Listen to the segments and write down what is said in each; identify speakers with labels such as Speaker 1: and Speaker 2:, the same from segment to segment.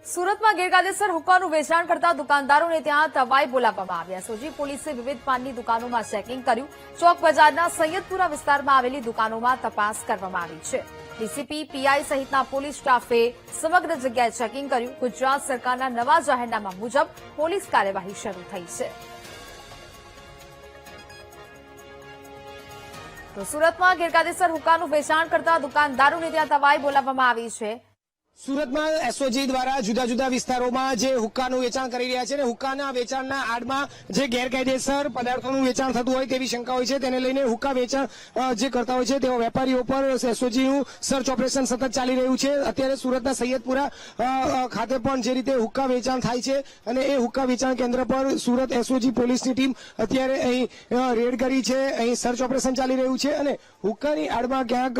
Speaker 1: સુરતમાં ગેરકાયદેસર હુક્કાનું વેચાણ કરતા દુકાનદારોને ત્યાં તવાઈ બોલાવવામાં આવ્યા. એસઓજી પોલીસે વિવિધ પાનની દુકાનોમાં ચેકિંગ કર્યું. ચોક બજારના સૈયદપુરા વિસ્તારમાં આવેલી દુકાનોમાં તપાસ કરવામાં આવી છે. ડીસીપી, પીઆઈ સહિતના પોલીસ સ્ટાફે સમગ્ર જગ્યાએ ચેકિંગ કર્યું. ગુજરાત સરકારના નવા જાહેરનામા મુજબ પોલીસ કાર્યવાહી શરૂ થઈ છે. તો સુરતમાં ગેરકાયદેસર હુક્કાનું વેચાણ કરતા દુકાનદારોને ત્યાં તવાઈ બોલાવવામાં આવી છે.
Speaker 2: સુરતમાં એસઓજી દ્વારા જુદા જુદા વિસ્તારોમાં જે હુક્કાનું વેચાણ કરી રહ્યા છે અને હુક્કાના વેચાણના આડમાં જે ગેરકાયદેસર પદાર્થોનું વેચાણ થતું હોય તેવી શંકા હોય છે, તેને લઈને હુક્કા વેચાણ જે કરતા હોય છે તેવા વેપારીઓ પર એસઓજીનું સર્ચ ઓપરેશન સતત ચાલી રહ્યું છે. અત્યારે સુરતના સૈયદપુરા ખાતે પણ જે રીતે હુક્કા વેચાણ થાય છે અને એ હુક્કા વેચાણ કેન્દ્ર પર સુરત એસઓજી પોલીસની ટીમ અત્યારે અહીં રેડ કરી છે. અહીં સર્ચ ઓપરેશન ચાલી રહ્યું છે અને હુક્કાની આડમાં ક્યાંક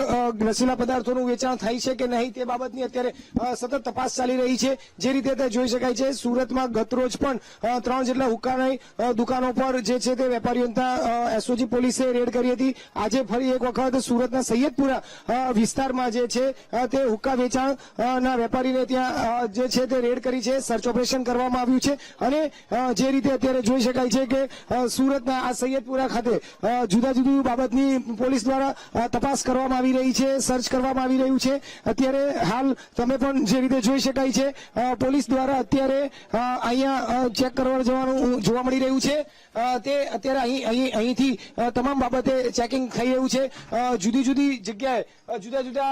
Speaker 2: નશીલા પદાર્થોનું વેચાણ થાય છે કે નહીં તે બાબતની અત્યારે સતત તપાસ ચાલી રહી છે. જે રીતે તે જોઈ શકાય છે, સુરતમાં ગતરોજ પણ 3 જેટલા હુક્કાની દુકાનો પર જે છે તે વેપારીઓના એસઓજી પોલીસે રેડ કરી હતી. આજે ફરી એક વખત સુરતના સૈયદપુરા વિસ્તારમાં જે છે તે હુક્કા વેચાણના વેપારીને ત્યાં જે છે તે રેડ કરી છે, સર્ચ ઓપરેશન કરવામાં આવ્યું છે. અને જે રીતે અત્યારે જોઈ શકાય છે કે સુરતના આ સૈયદપુરા ખાતે જુદા જુદી બાબતની પોલીસ દ્વારા તપાસ કરવામાં આવી રહી છે, સર્ચ કરવામાં આવી રહ્યું છે. અત્યારે હાલ તમે પણ જે રીતે જોઈ શકાય છે, પોલીસ દ્વારા અત્યારે અહીંયા ચેક કરવા જવાનું જોવા મળી રહ્યું છે. તે અત્યારે અહીંથી તમામ બાબતે ચેકિંગ થઈ રહ્યું છે. જુદી જુદી જગ્યાએ જુદા જુદા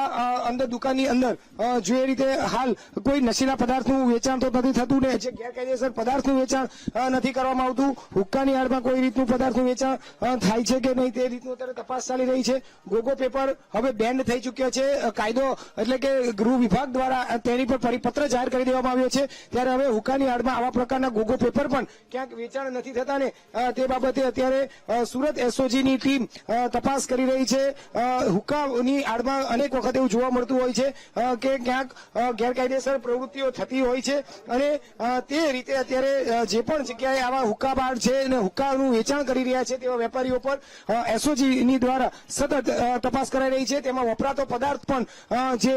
Speaker 2: અંદર દુકાનની અંદર જે રીતે હાલ કોઈ નશીલા પદાર્થનું વેચાણ તો નથી થતું ને જે ગેરકાયદેસર પદાર્થનું વેચાણ નથી કરવામાં આવતું. હુક્કાની આડમાં કોઈ રીતનું પદાર્થનું વેચાણ થાય છે કે નહીં તે રીતનું અત્યારે તપાસ ચાલી રહી છે. ગોગો પેપર હવે બેન્ડ થઈ ચૂક્યો છે. કાયદો એટલે કે ગૃહ વિભાગ દ્વારા તેની પર પરિપત્ર જાહેર કરી દેવામાં આવ્યો છે. ત્યારે હવે હુક્કાની આડમાં આવા પ્રકારના ગોગો પેપર પણ ક્યાંક વેચાણ નથી થતા ને તે બાબતે અત્યારે સુરત એસઓજીની ટીમ તપાસ કરી રહી છે. હુક્કાની આડમાં અનેક વખત એવું જોવા મળતું હોય છે કે ક્યાંક ગેરકાયદેસર પ્રવૃત્તિઓ થતી હોય છે અને તે રીતે અત્યારે જે પણ જગ્યાએ આવા હુક્કા બાર છે અને હુક્કાનું વેચાણ કરી રહ્યા છે તેવા વેપારીઓ પર એસઓજીની દ્વારા સતત તપાસ કરાઈ રહી છે. તેમાં વપરાતો પદાર્થ પણ જે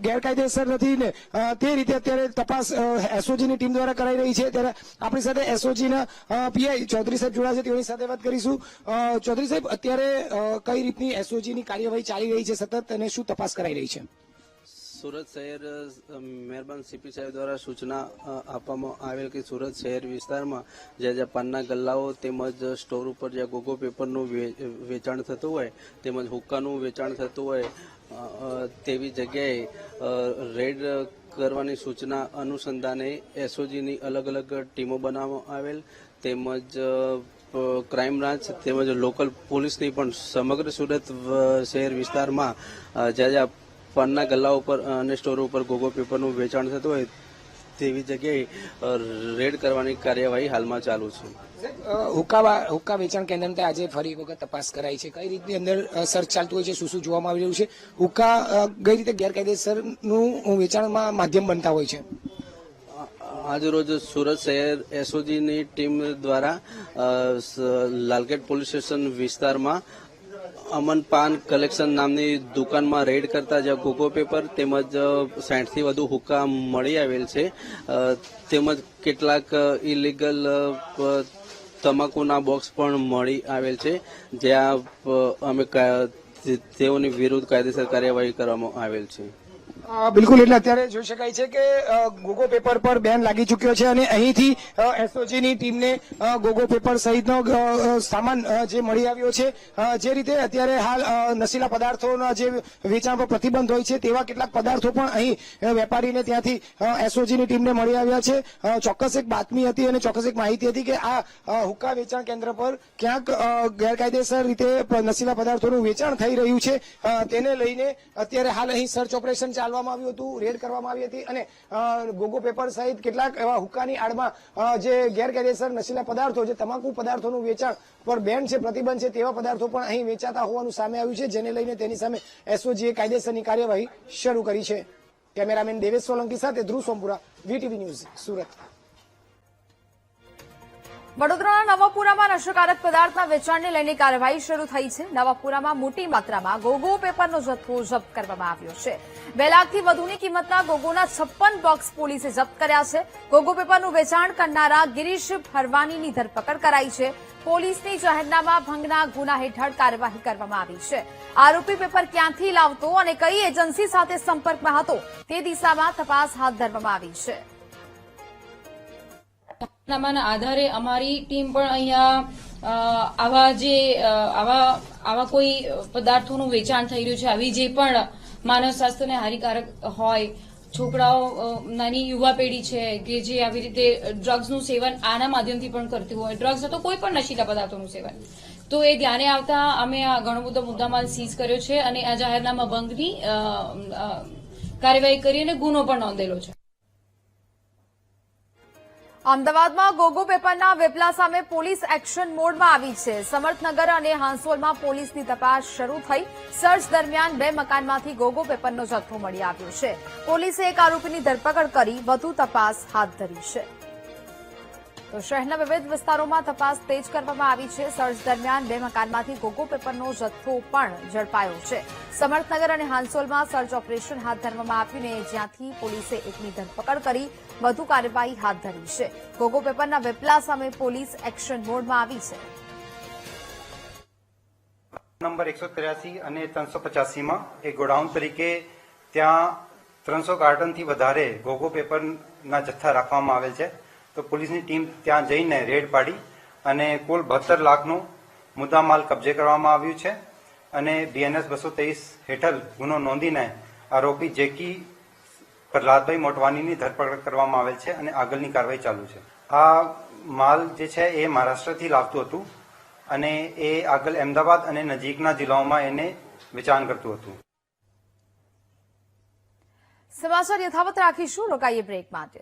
Speaker 2: ગેરકાયદેસર નથી ને તે રીતે અત્યારે તપાસ એસઓજીની ટીમ દ્વારા કરાઈ રહી છે. ત્યારે આપણી સાથે એસઓજીના પીઆઈ ચૌધરી સાહેબ જોડાશે, તેઓની સાથે વાત કરીશું. ચૌધરી સાહેબ, અત્યારે કઈ રીતની એસઓજીની કાર્યવાહી ચાલી રહી છે સતત અને શું તપાસ કરાઈ રહી છે?
Speaker 3: સુરત શહેર મહેરબાન સીપી સાહેબ દ્વારા સૂચના આપવામાં આવેલ કે સુરત શહેર વિસ્તારમાં જ્યાં પાનના ગલ્લાઓ તેમજ સ્ટોર ઉપર જ્યાં ગોગો પેપરનું વેચાણ થતું હોય તેમજ હુક્કાનું વેચાણ થતું હોય તેવી જગ્યાએ રેડ કરવાની સૂચના અનુસંધાને એસઓજીની અલગ અલગ ટીમો બનાવવામાં આવેલ તેમજ ક્રાઇમ બ્રાન્ચ તેમજ લોકલ પોલીસની પણ સમગ્ર સુરત શહેર વિસ્તારમાં જ્યાં જ્યાં પાનના ગલ્લા ઉપર અને સ્ટોર ઉપર ગોગો પેપરનું વેચાણ થતું હોય તેવી જગ્યાએ રેડ કરવાની કાર્યવાહી હાલમાં ચાલુ છે.
Speaker 2: હુક્કા વેચાણ કેન્દ્ર આજે ફરી એક વખત તપાસ કરાઈ છે. કઈ રીતની અંદર સર્ચ ચાલતું હોય છે, શું શું જોવામાં આવી રહ્યું છે? હુક્કા કઈ રીતે ગેરકાયદેસરનું વેચાણમાં માધ્યમ બનતા હોય છે?
Speaker 3: આજરોજ સુરત શહેર એસઓજીની ટીમ દ્વારા લાલગેટ પોલીસ સ્ટેશન વિસ્તારમાં અમન પાન કલેક્શન નામની દુકાનમાં રેડ કરતા જ્યાં ગોગો પેપર તેમજ 60 થી વધુ હુક્કા મળી આવેલ છે. તેમજ કેટલાક ઇલીગલ તમાકુના બોક્સ પણ મળી આવેલ છે, જ્યાં અમે તેઓની વિરુદ્ધ કાયદેસર કાર્યવાહી કરવામાં આવેલ છે.
Speaker 2: બિલકુલ, એટલે અત્યારે જોઈ શકાય છે કે ગોગો પેપર પર બેન લાગી ચુક્યો છે અને અહીંથી એસઓજીની ટીમને ગોગો પેપર સહિતનો સામાન જે મળી આવ્યો છે. જે રીતે અત્યારે હાલ નશીલા પદાર્થોના જે વેચાણ પર પ્રતિબંધ હોય છે તેવા કેટલાક પદાર્થો પણ અહીં વેપારીને ત્યાંથી એસઓજીની ટીમને મળી આવ્યા છે. ચોક્કસ એક બાતમી હતી અને ચોક્કસ એક માહિતી હતી કે આ હુક્કા વેચાણ કેન્દ્ર પર ક્યાંક ગેરકાયદેસર રીતે નશીલા પદાર્થોનું વેચાણ થઈ રહ્યું છે. તેને લઈને અત્યારે હાલ અહીં સર્ચ ઓપરેશન ચાલવામાં આવ્યું હતું, રેડ કરવામાં આવી હતી અને ગોગો પેપર સહિત કેટલાક એવા હુક્કાની આડમાં જે ગેરકાયદેસર નશીલા પદાર્થો, જે તમાકુ પદાર્થોનું વેચાણ પર બેન છે, પ્રતિબંધ છે તેવા પદાર્થો પણ અહીં વેચાતા હોવાનું સામે આવ્યું છે, જેને લઈને તેની સામે એસઓજીએ કાયદેસરની કાર્યવાહી શરૂ કરી છે. કેમેરામેન દેવેશ સોલંકી સાથે ધ્રુવ સોમપુરા, વીટીવી ન્યૂઝ, સુરત.
Speaker 1: વડોદરાના નવાપુરામાં નશાકારક પદાર્થના વેચાણને લઈને કાર્યવાહી શરૂ થઈ છે. નવાપુરામાં મોટી માત્રામાં ગોગો પેપરનો જથ્થો જપ્ત કરવામાં આવ્યો છે. 2 લાખથી વધુની કિંમતના ગોગોના 56 બોક્સ પોલીસે જપ્ત કર્યા છે. ગોગો પેપરનું વેચાણ કરનારા ગિરીશ ફરવાનીની ધરપકડ કરાઈ છે. પોલીસની જાહેરનામા ભંગના ગુના હેઠળ કાર્યવાહી કરવામાં આવી છે. આરોપી પેપર ક્યાંથી લાવતો અને કઈ એજન્સી સાથે સંપર્કમાં હતો તે દિશામાં તપાસ હાથ ધરવામાં આવી છે.
Speaker 4: જાહેરનામાના આધારે અમારી ટીમ પણ અહીંયા આવા કોઈ પદાર્થોનું વેચાણ થઈ રહ્યું છે, આવી જે પણ માનવ સ્વાસ્થ્યને હાનિકારક હોય, છોકરાઓ નાની યુવા પેઢી છે કે જે આવી રીતે ડ્રગ્સનું સેવન આના માધ્યમથી પણ કરતી હોય, ડ્રગ્સ અથવા કોઈ પણ નશીલા પદાર્થોનું સેવન, તો એ ધ્યાને આવતા અમે આ ઘણો બધો મુદ્દામાલ સીઝ કર્યો છે અને આ જાહેરનામા ભંગની કાર્યવાહી કરી અને ગુનો પણ નોંધેલો છે.
Speaker 1: અમદાવાદમાં ગોગો પેપરના વેપલા સામે પોલીસ એક્શન મોડમાં આવી છે. સમર્થનગર અને હાંસોલમાં પોલીસની તપાસ શરૂ થઈ. સર્ચ દરમિયાન 2 મકાનમાંથી ગોગો પેપરનો જથ્થો મળી આવ્યો છે. પોલીસે એક આરોપીની ધરપકડ કરી વધુ તપાસ હાથ ધરી છે. તો શહેરના વિવિધ વિસ્તારોમાં તપાસ તેજ કરવામાં આવી છે. સર્ચ દરમિયાન 2 મકાનમાંથી ગોગો પેપરનો જથ્થો પણ ઝડપાયો છે. સમર્થનગર અને હાંસોલમાં સર્ચ ઓપરેશન હાથ ધરવામાં આવ્યું ને જ્યાંથી પોલીસે એકની ધરપકડ કરી વધુ કાર્યવાહી હાથ ધરી છે. ગોગો પેપરના વેપલા સામે પોલીસ એક્શન મોડમાં આવી છે.
Speaker 5: નંબર 183 અને 385માં એક ગોડાઉન તરીકે ત્યાં 300 કાર્ટનથી વધારે ગોગો પેપરના જથ્થા રાખવામાં આવેલ છે. તો પોલીસની ટીમ ત્યાં જઈને રેડ પાડી અને કુલ 72 લાખનું મુદ્દામાલ કબજે કરવામાં આવ્યું છે અને BNS 223 હેઠળ ગુનો નોંધીને આરોપી જેકી પ્રહલાદભાઈ મોટવાનીની ધરપકડ કરવામાં આવેલ છે અને આગળની કાર્યવાહી ચાલુ છે. આ માલ જે છે એ મહારાષ્ટ્રથી લાવતું હતું અને એ આગળ અમદાવાદ અને નજીકના જિલ્લાઓમાં એને વેચાણ કરતું હતું.
Speaker 1: સમાચાર યથાવત રાખીશું. રોકાઈએ બ્રેક માટે.